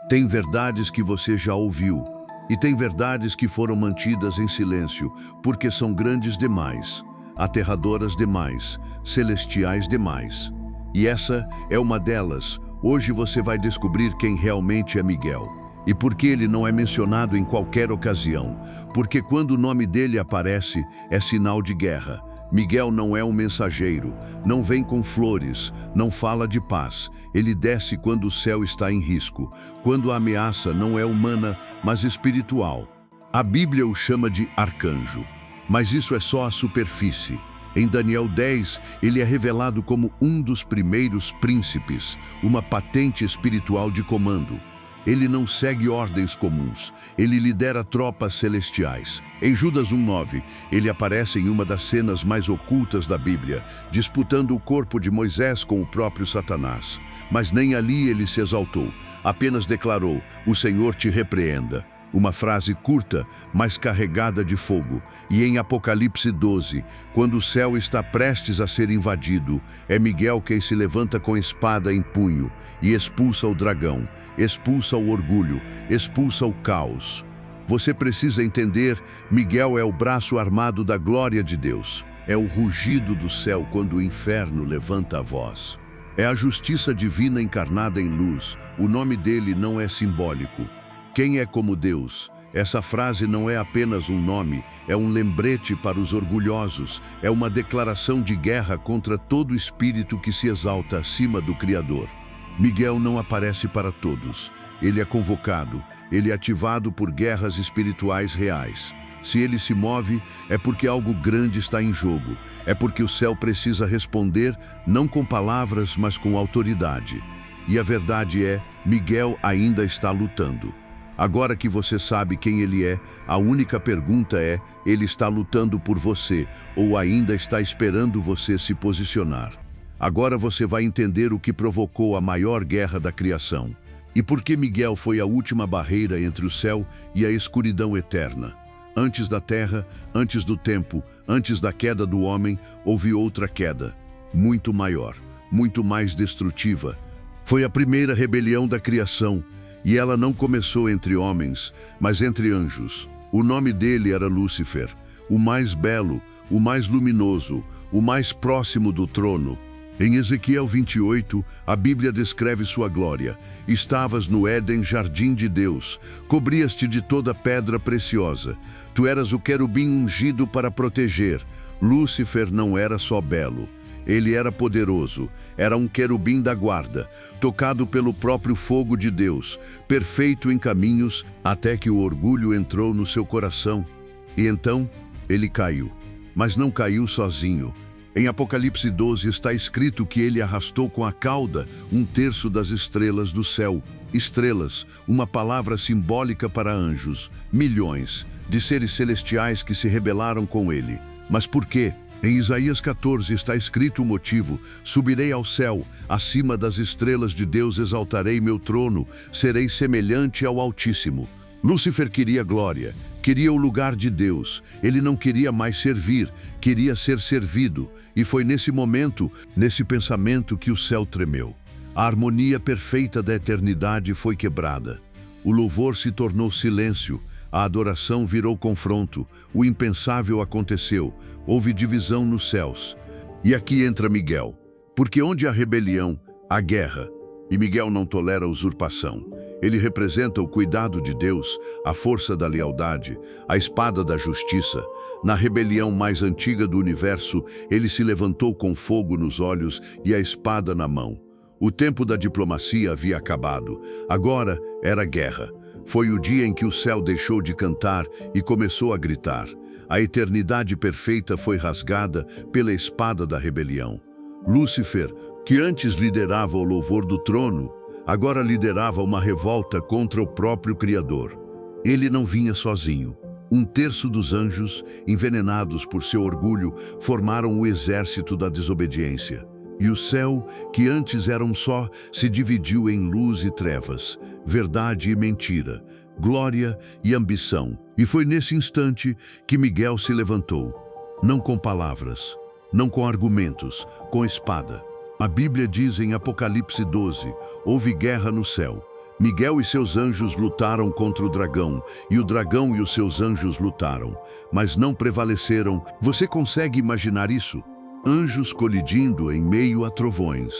Tem verdades que você já ouviu, e tem verdades que foram mantidas em silêncio, porque são grandes demais, aterradoras demais, celestiais demais. E essa é uma delas. Hoje você vai descobrir quem realmente é Miguel. E por que ele não é mencionado em qualquer ocasião? Porque quando o nome dele aparece, é sinal de guerra. Miguel não é um mensageiro, não vem com flores, não fala de paz. Ele desce quando o céu está em risco, quando a ameaça não é humana, mas espiritual. A Bíblia o chama de arcanjo, mas isso é só a superfície. Em Daniel 10, ele é revelado como um dos primeiros príncipes, uma patente espiritual de comando. Ele não segue ordens comuns, ele lidera tropas celestiais. Em Judas 1:9, ele aparece em uma das cenas mais ocultas da Bíblia, disputando o corpo de Moisés com o próprio Satanás. Mas nem ali ele se exaltou, apenas declarou: "O Senhor te repreenda." Uma frase curta, mas carregada de fogo. E em Apocalipse 12, quando o céu está prestes a ser invadido, é Miguel quem se levanta com espada em punho e expulsa o dragão, expulsa o orgulho, expulsa o caos. Você precisa entender, Miguel é o braço armado da glória de Deus. É o rugido do céu quando o inferno levanta a voz. É a justiça divina encarnada em luz. O nome dele não é simbólico. Quem é como Deus? Essa frase não é apenas um nome, é um lembrete para os orgulhosos, é uma declaração de guerra contra todo espírito que se exalta acima do Criador. Miguel não aparece para todos. Ele é convocado, ele é ativado por guerras espirituais reais. Se ele se move, é porque algo grande está em jogo. É porque o céu precisa responder, não com palavras, mas com autoridade. E a verdade é, Miguel ainda está lutando. Agora que você sabe quem ele é, a única pergunta é: ele está lutando por você ou ainda está esperando você se posicionar? Agora você vai entender o que provocou a maior guerra da criação. E por que Miguel foi a última barreira entre o céu e a escuridão eterna. Antes da terra, antes do tempo, antes da queda do homem, houve outra queda, muito maior, muito mais destrutiva. Foi a primeira rebelião da criação. E ela não começou entre homens, mas entre anjos. O nome dele era Lúcifer, o mais belo, o mais luminoso, o mais próximo do trono. Em Ezequiel 28, a Bíblia descreve sua glória. Estavas no Éden, jardim de Deus, cobrias-te de toda pedra preciosa. Tu eras o querubim ungido para proteger. Lúcifer não era só belo. Ele era poderoso, era um querubim da guarda, tocado pelo próprio fogo de Deus, perfeito em caminhos, até que o orgulho entrou no seu coração. E então, ele caiu. Mas não caiu sozinho. Em Apocalipse 12 está escrito que ele arrastou com a cauda 1/3 das estrelas do céu. Estrelas, uma palavra simbólica para anjos, milhões de seres celestiais que se rebelaram com ele. Mas por quê? Em Isaías 14 está escrito o motivo: subirei ao céu, acima das estrelas de Deus exaltarei meu trono, serei semelhante ao Altíssimo. Lúcifer queria glória, queria o lugar de Deus. Ele não queria mais servir, queria ser servido. E foi nesse momento, nesse pensamento, que o céu tremeu. A harmonia perfeita da eternidade foi quebrada. O louvor se tornou silêncio. A adoração virou confronto, o impensável aconteceu, houve divisão nos céus. E aqui entra Miguel, porque onde há rebelião, há guerra. E Miguel não tolera usurpação. Ele representa o cuidado de Deus, a força da lealdade, a espada da justiça. Na rebelião mais antiga do universo, ele se levantou com fogo nos olhos e a espada na mão. O tempo da diplomacia havia acabado, agora era guerra. Foi o dia em que o céu deixou de cantar e começou a gritar. A eternidade perfeita foi rasgada pela espada da rebelião. Lúcifer, que antes liderava o louvor do trono, agora liderava uma revolta contra o próprio Criador. Ele não vinha sozinho. 1/3 dos anjos, envenenados por seu orgulho, formaram o exército da desobediência. E o céu, que antes era um só, se dividiu em luz e trevas, verdade e mentira, glória e ambição. E foi nesse instante que Miguel se levantou, não com palavras, não com argumentos, com espada. A Bíblia diz em Apocalipse 12, houve guerra no céu. Miguel e seus anjos lutaram contra o dragão, e o dragão e os seus anjos lutaram, mas não prevaleceram. Você consegue imaginar isso? Anjos colidindo em meio a trovões,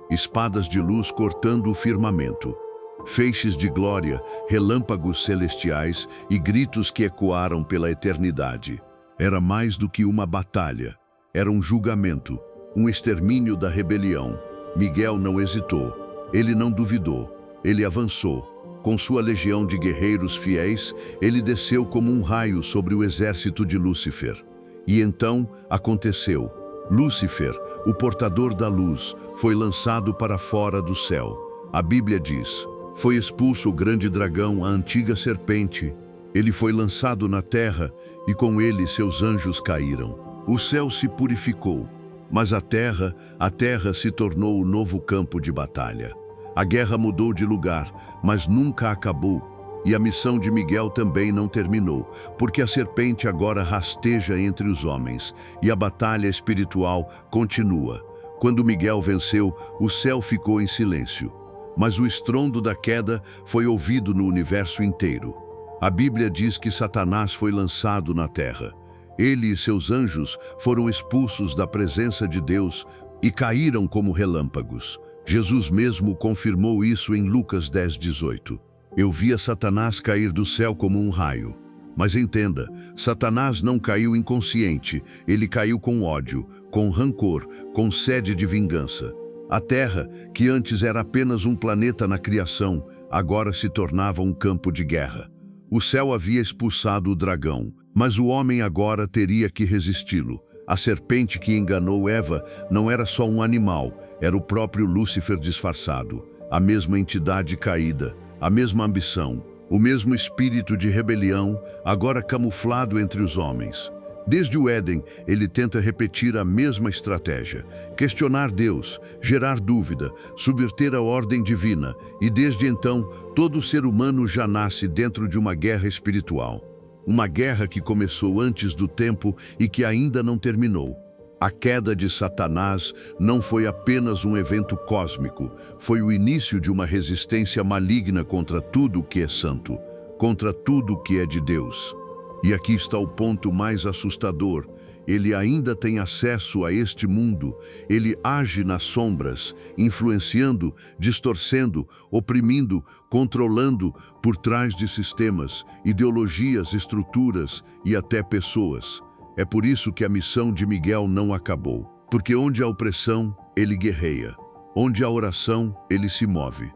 espadas de luz cortando o firmamento, feixes de glória, relâmpagos celestiais e gritos que ecoaram pela eternidade. Era mais do que uma batalha, era um julgamento, um extermínio da rebelião. Miguel não hesitou, ele não duvidou. Ele avançou. Com sua legião de guerreiros fiéis, ele desceu como um raio sobre o exército de Lúcifer. E então aconteceu. Lúcifer, o portador da luz, foi lançado para fora do céu. A Bíblia diz: foi expulso o grande dragão, a antiga serpente. Ele foi lançado na terra e com ele seus anjos caíram. O céu se purificou, mas a terra se tornou o novo campo de batalha. A guerra mudou de lugar, mas nunca acabou. E a missão de Miguel também não terminou, porque a serpente agora rasteja entre os homens, e a batalha espiritual continua. Quando Miguel venceu, o céu ficou em silêncio, mas o estrondo da queda foi ouvido no universo inteiro. A Bíblia diz que Satanás foi lançado na terra. Ele e seus anjos foram expulsos da presença de Deus e caíram como relâmpagos. Jesus mesmo confirmou isso em Lucas 10:18. Eu via Satanás cair do céu como um raio. Mas entenda, Satanás não caiu inconsciente, ele caiu com ódio, com rancor, com sede de vingança. A Terra, que antes era apenas um planeta na criação, agora se tornava um campo de guerra. O céu havia expulsado o dragão, mas o homem agora teria que resisti-lo. A serpente que enganou Eva não era só um animal, era o próprio Lúcifer disfarçado, a mesma entidade caída, a mesma ambição, o mesmo espírito de rebelião, agora camuflado entre os homens. Desde o Éden, ele tenta repetir a mesma estratégia: questionar Deus, gerar dúvida, subverter a ordem divina, e desde então, todo ser humano já nasce dentro de uma guerra espiritual. Uma guerra que começou antes do tempo e que ainda não terminou. A queda de Satanás não foi apenas um evento cósmico, foi o início de uma resistência maligna contra tudo o que é santo, contra tudo o que é de Deus. E aqui está o ponto mais assustador: ele ainda tem acesso a este mundo, ele age nas sombras, influenciando, distorcendo, oprimindo, controlando por trás de sistemas, ideologias, estruturas e até pessoas. É por isso que a missão de Miguel não acabou, porque onde há opressão, ele guerreia, onde há oração, ele se move.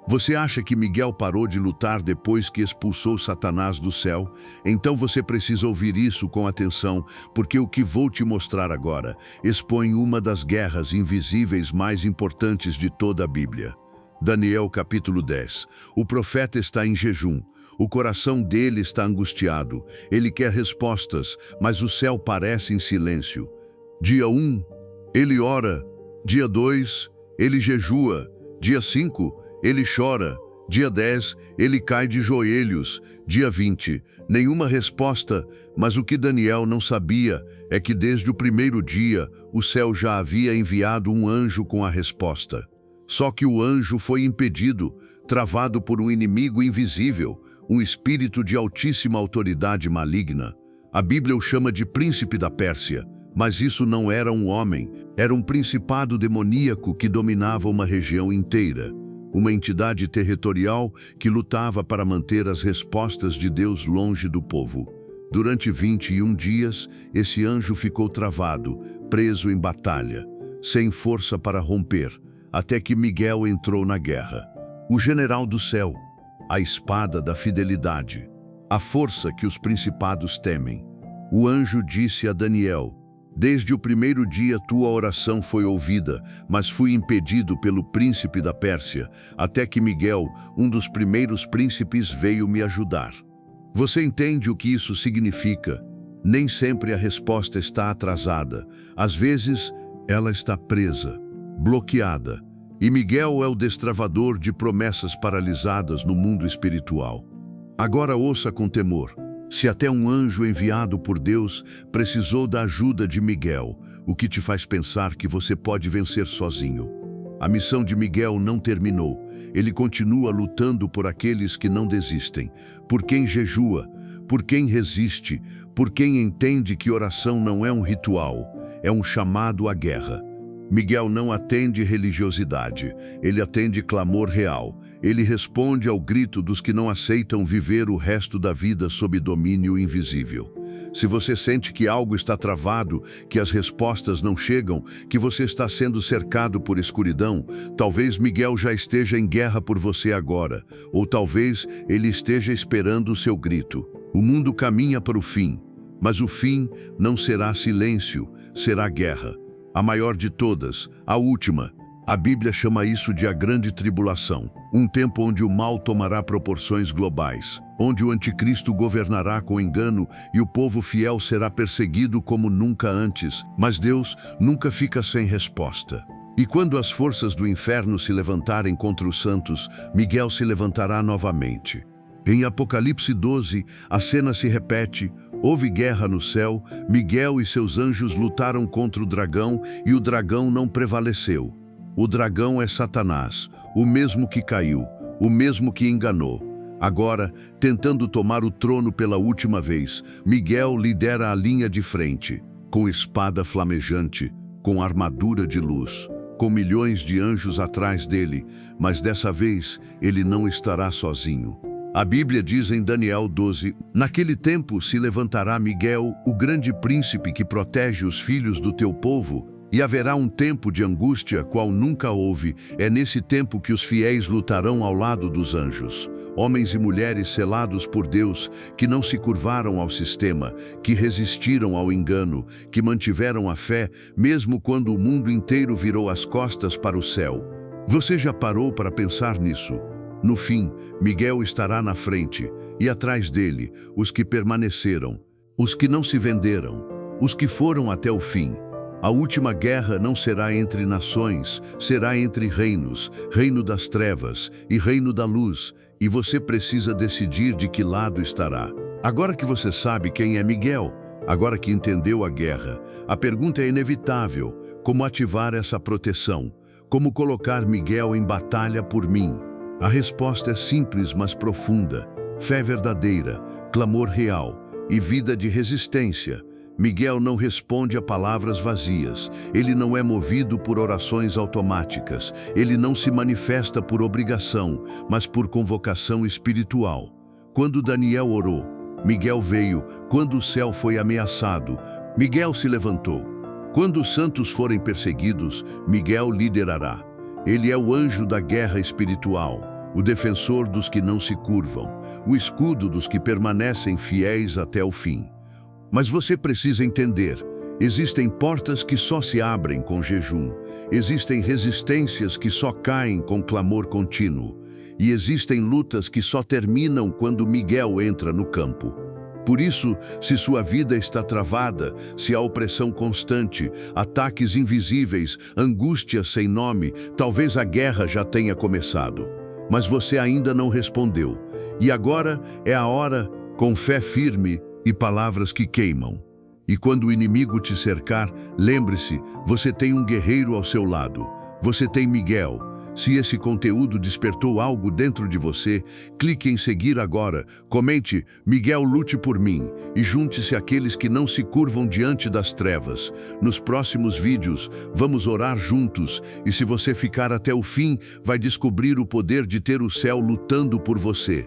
Você acha que Miguel parou de lutar depois que expulsou Satanás do céu? Então você precisa ouvir isso com atenção, porque o que vou te mostrar agora expõe uma das guerras invisíveis mais importantes de toda a Bíblia. Daniel capítulo 10. O profeta está em jejum. O coração dele está angustiado. Ele quer respostas, mas o céu parece em silêncio. Dia 1, ele ora. Dia 2, ele jejua. Dia 5, ele chora. Dia 10, ele cai de joelhos. Dia 20, nenhuma resposta, mas o que Daniel não sabia é que desde o primeiro dia, o céu já havia enviado um anjo com a resposta. Só que o anjo foi impedido, travado por um inimigo invisível, um espírito de altíssima autoridade maligna. A Bíblia o chama de príncipe da Pérsia, mas isso não era um homem, era um principado demoníaco que dominava uma região inteira. Uma entidade territorial que lutava para manter as respostas de Deus longe do povo. Durante 21 dias, esse anjo ficou travado, preso em batalha, sem força para romper, até que Miguel entrou na guerra. O general do céu, a espada da fidelidade, a força que os principados temem. O anjo disse a Daniel: desde o primeiro dia tua oração foi ouvida, mas fui impedido pelo príncipe da Pérsia, até que Miguel, um dos primeiros príncipes, veio me ajudar. Você entende o que isso significa? Nem sempre a resposta está atrasada. Às vezes, ela está presa, bloqueada. E Miguel é o destravador de promessas paralisadas no mundo espiritual. Agora ouça com temor. Se até um anjo enviado por Deus precisou da ajuda de Miguel, o que te faz pensar que você pode vencer sozinho? A missão de Miguel não terminou. Ele continua lutando por aqueles que não desistem, por quem jejua, por quem resiste, por quem entende que oração não é um ritual, é um chamado à guerra. Miguel não atende religiosidade, ele atende clamor real. Ele responde ao grito dos que não aceitam viver o resto da vida sob domínio invisível. Se você sente que algo está travado, que as respostas não chegam, que você está sendo cercado por escuridão, talvez Miguel já esteja em guerra por você agora, ou talvez ele esteja esperando o seu grito. O mundo caminha para o fim, mas o fim não será silêncio, será guerra. A maior de todas, a última. A Bíblia chama isso de a grande tribulação, um tempo onde o mal tomará proporções globais, onde o anticristo governará com engano e o povo fiel será perseguido como nunca antes, mas Deus nunca fica sem resposta. E quando as forças do inferno se levantarem contra os santos, Miguel se levantará novamente. Em Apocalipse 12, a cena se repete. Houve guerra no céu, Miguel e seus anjos lutaram contra o dragão e o dragão não prevaleceu. O dragão é Satanás, o mesmo que caiu, o mesmo que enganou. Agora, tentando tomar o trono pela última vez, Miguel lidera a linha de frente, com espada flamejante, com armadura de luz, com milhões de anjos atrás dele, mas dessa vez ele não estará sozinho. A Bíblia diz em Daniel 12, naquele tempo se levantará Miguel, o grande príncipe que protege os filhos do teu povo, e haverá um tempo de angústia qual nunca houve. É nesse tempo que os fiéis lutarão ao lado dos anjos. Homens e mulheres selados por Deus, que não se curvaram ao sistema, que resistiram ao engano, que mantiveram a fé, mesmo quando o mundo inteiro virou as costas para o céu. Você já parou para pensar nisso? No fim, Miguel estará na frente, e atrás dele, os que permaneceram, os que não se venderam, os que foram até o fim. A última guerra não será entre nações, será entre reinos, reino das trevas e reino da luz, e você precisa decidir de que lado estará. Agora que você sabe quem é Miguel, agora que entendeu a guerra, a pergunta é inevitável: como ativar essa proteção? Como colocar Miguel em batalha por mim? A resposta é simples, mas profunda: fé verdadeira, clamor real e vida de resistência. Miguel não responde a palavras vazias, ele não é movido por orações automáticas, ele não se manifesta por obrigação, mas por convocação espiritual. Quando Daniel orou, Miguel veio. Quando o céu foi ameaçado, Miguel se levantou. Quando os santos forem perseguidos, Miguel liderará. Ele é o anjo da guerra espiritual, o defensor dos que não se curvam, o escudo dos que permanecem fiéis até o fim. Mas você precisa entender, existem portas que só se abrem com jejum, existem resistências que só caem com clamor contínuo, e existem lutas que só terminam quando Miguel entra no campo. Por isso, se sua vida está travada, se há opressão constante, ataques invisíveis, angústia sem nome, talvez a guerra já tenha começado. Mas você ainda não respondeu. E agora é a hora, com fé firme e palavras que queimam. E quando o inimigo te cercar, lembre-se, você tem um guerreiro ao seu lado. Você tem Miguel. Se esse conteúdo despertou algo dentro de você, clique em seguir agora, comente "Miguel lute por mim" e junte-se àqueles que não se curvam diante das trevas. Nos próximos vídeos, vamos orar juntos, e se você ficar até o fim, vai descobrir o poder de ter o céu lutando por você.